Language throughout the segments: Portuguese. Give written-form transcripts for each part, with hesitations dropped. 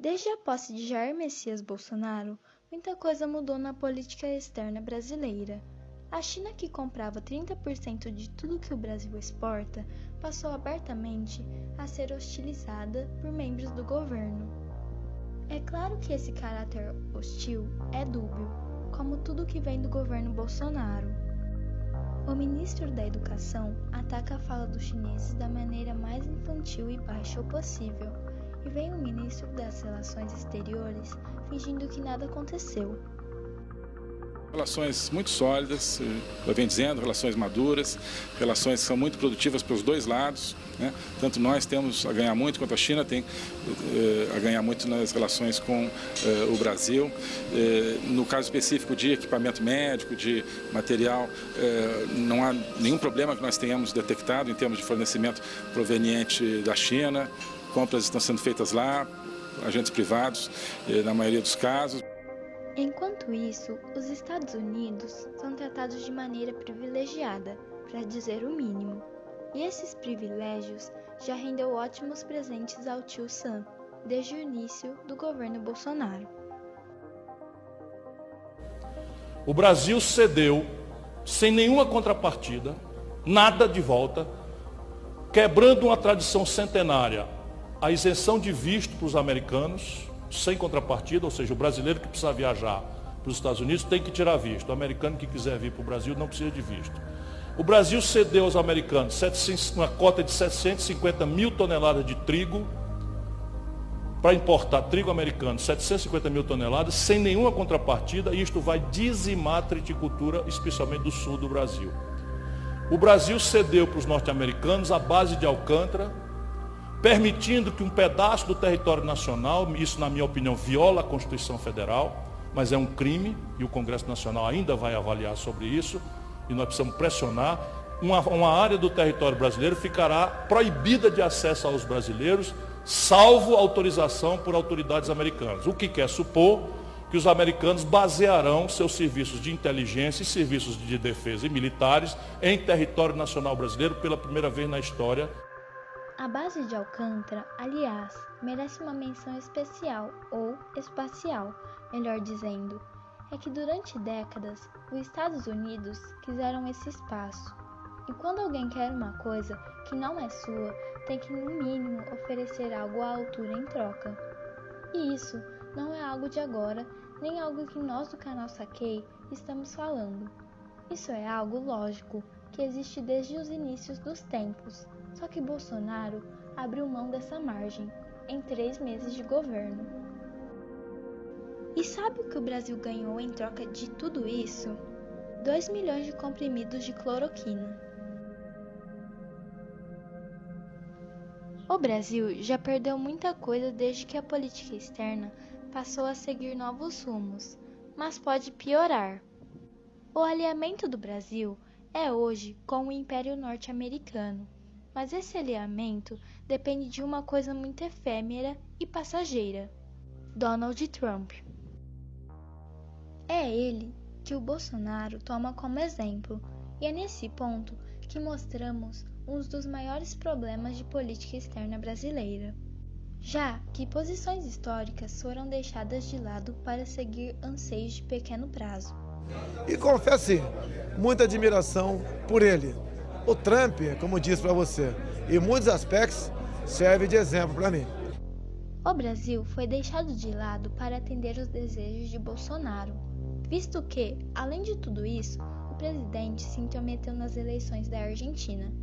Desde a posse de Jair Messias Bolsonaro, muita coisa mudou na política externa brasileira. A China, que comprava 30% de tudo que o Brasil exporta, passou abertamente a ser hostilizada por membros do governo. É claro que esse caráter hostil é dúbio, como tudo que vem do governo Bolsonaro. O ministro da Educação ataca a fala dos chineses da maneira mais infantil e baixa possível, e vem o ministro das Relações Exteriores fingindo que nada aconteceu. Relações muito sólidas, eu venho dizendo, relações maduras, relações que são muito produtivas para os dois lados, né? Tanto nós temos a ganhar muito, quanto a China tem a ganhar muito nas relações com o Brasil. No caso específico de equipamento médico, de material, não há nenhum problema que nós tenhamos detectado em termos de fornecimento proveniente da China. Compras estão sendo feitas lá, agentes privados, na maioria dos casos. Enquanto isso, os Estados Unidos são tratados de maneira privilegiada, para dizer o mínimo. E esses privilégios já rendeu ótimos presentes ao tio Sam, desde o início do governo Bolsonaro. O Brasil cedeu, sem nenhuma contrapartida, nada de volta, quebrando uma tradição centenária, a isenção de visto para os americanos, sem contrapartida, ou seja, o brasileiro que precisa viajar para os Estados Unidos tem que tirar visto. O americano que quiser vir para o Brasil não precisa de visto. O Brasil cedeu aos americanos uma cota de 750 mil toneladas de trigo, para importar trigo americano, 750 mil toneladas, sem nenhuma contrapartida, e isto vai dizimar a triticultura, especialmente do sul do Brasil. O Brasil cedeu para os norte-americanos a base de Alcântara, permitindo que um pedaço do território nacional, isso na minha opinião viola a Constituição Federal, mas é um crime, e o Congresso Nacional ainda vai avaliar sobre isso, e nós precisamos pressionar, uma área do território brasileiro ficará proibida de acesso aos brasileiros, salvo autorização por autoridades americanas, o que quer supor que os americanos basearão seus serviços de inteligência e serviços de defesa e militares em território nacional brasileiro pela primeira vez na história. A base de Alcântara, aliás, merece uma menção especial, ou espacial, melhor dizendo. É que durante décadas, os Estados Unidos quiseram esse espaço. E quando alguém quer uma coisa que não é sua, tem que no mínimo oferecer algo à altura em troca. E isso não é algo de agora, nem algo que nós do canal Saquei estamos falando. Isso é algo lógico, que existe desde os inícios dos tempos. Só que Bolsonaro abriu mão dessa margem em 3 meses de governo. E sabe o que o Brasil ganhou em troca de tudo isso? 2 milhões de comprimidos de cloroquina. O Brasil já perdeu muita coisa desde que a política externa passou a seguir novos rumos, mas pode piorar. O alinhamento do Brasil é hoje com o Império Norte-Americano. Mas esse alinhamento depende de uma coisa muito efêmera e passageira: Donald Trump. É ele que o Bolsonaro toma como exemplo, e é nesse ponto que mostramos um dos maiores problemas de política externa brasileira, já que posições históricas foram deixadas de lado para seguir anseios de pequeno prazo. E confesso muita admiração por ele. O Trump, como eu disse para você, em muitos aspectos serve de exemplo para mim. O Brasil foi deixado de lado para atender os desejos de Bolsonaro, visto que, além de tudo isso, o presidente se intrometeu nas eleições da Argentina,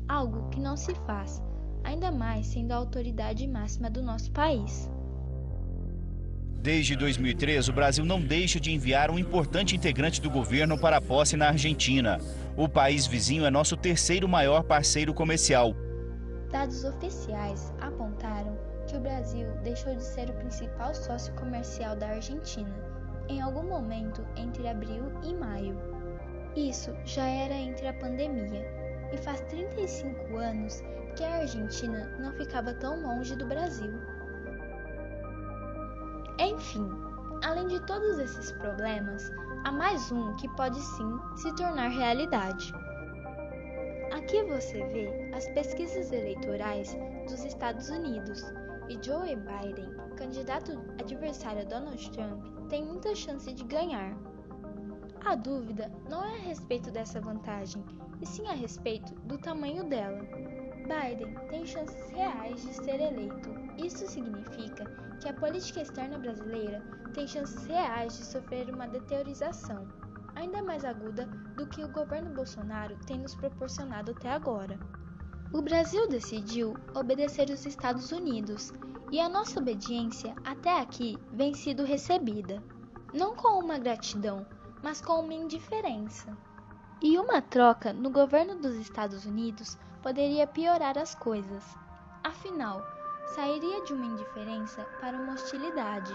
algo que não se faz, ainda mais sendo a autoridade máxima do nosso país. Desde 2003, o Brasil não deixa de enviar um importante integrante do governo para a posse na Argentina. O país vizinho é nosso terceiro maior parceiro comercial. Dados oficiais apontaram que o Brasil deixou de ser o principal sócio comercial da Argentina em algum momento entre abril e maio. Isso já era entre a pandemia, e faz 35 anos que a Argentina não ficava tão longe do Brasil. Enfim, além de todos esses problemas, há mais um que pode sim se tornar realidade. Aqui você vê as pesquisas eleitorais dos Estados Unidos, e Joe Biden, candidato adversário a Donald Trump, tem muita chance de ganhar. A dúvida não é a respeito dessa vantagem, e sim a respeito do tamanho dela. Biden tem chances reais de ser eleito. Isso significa que a política externa brasileira tem chances reais de sofrer uma deteriorização, ainda mais aguda do que o governo Bolsonaro tem nos proporcionado até agora. O Brasil decidiu obedecer os Estados Unidos, e a nossa obediência até aqui vem sido recebida, não com uma gratidão, mas com uma indiferença. E uma troca no governo dos Estados Unidos poderia piorar as coisas. Afinal, sairia de uma indiferença para uma hostilidade.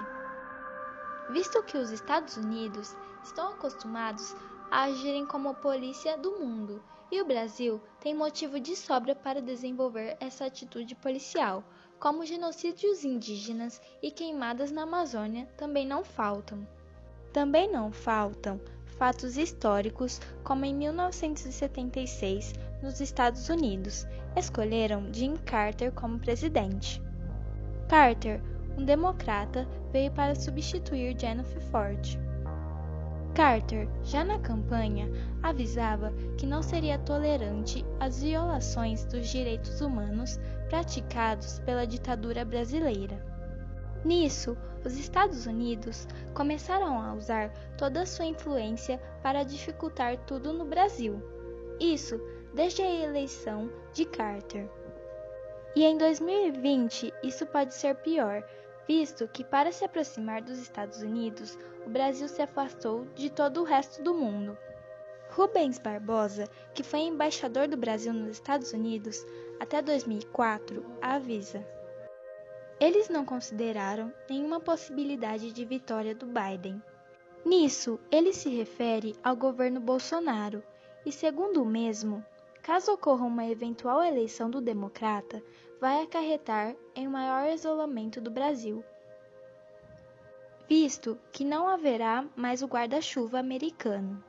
Visto que os Estados Unidos estão acostumados a agirem como a polícia do mundo, e o Brasil tem motivo de sobra para desenvolver essa atitude policial, como genocídios indígenas e queimadas na Amazônia também não faltam. Também não faltam fatos históricos, como em 1976, nos Estados Unidos, escolheram Jimmy Carter como presidente. Carter, um democrata, veio para substituir Gerald Ford. Carter, já na campanha, avisava que não seria tolerante às violações dos direitos humanos praticados pela ditadura brasileira. Nisso, os Estados Unidos começaram a usar toda a sua influência para dificultar tudo no Brasil. Isso desde a eleição de Carter. E em 2020 isso pode ser pior, visto que para se aproximar dos Estados Unidos, o Brasil se afastou de todo o resto do mundo. Rubens Barbosa, que foi embaixador do Brasil nos Estados Unidos até 2004, avisa: eles não consideraram nenhuma possibilidade de vitória do Biden. Nisso, ele se refere ao governo Bolsonaro, e segundo o mesmo, caso ocorra uma eventual eleição do democrata, vai acarretar em maior isolamento do Brasil, visto que não haverá mais o guarda-chuva americano.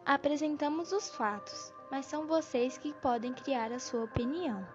Apresentamos os fatos, mas são vocês que podem criar a sua opinião.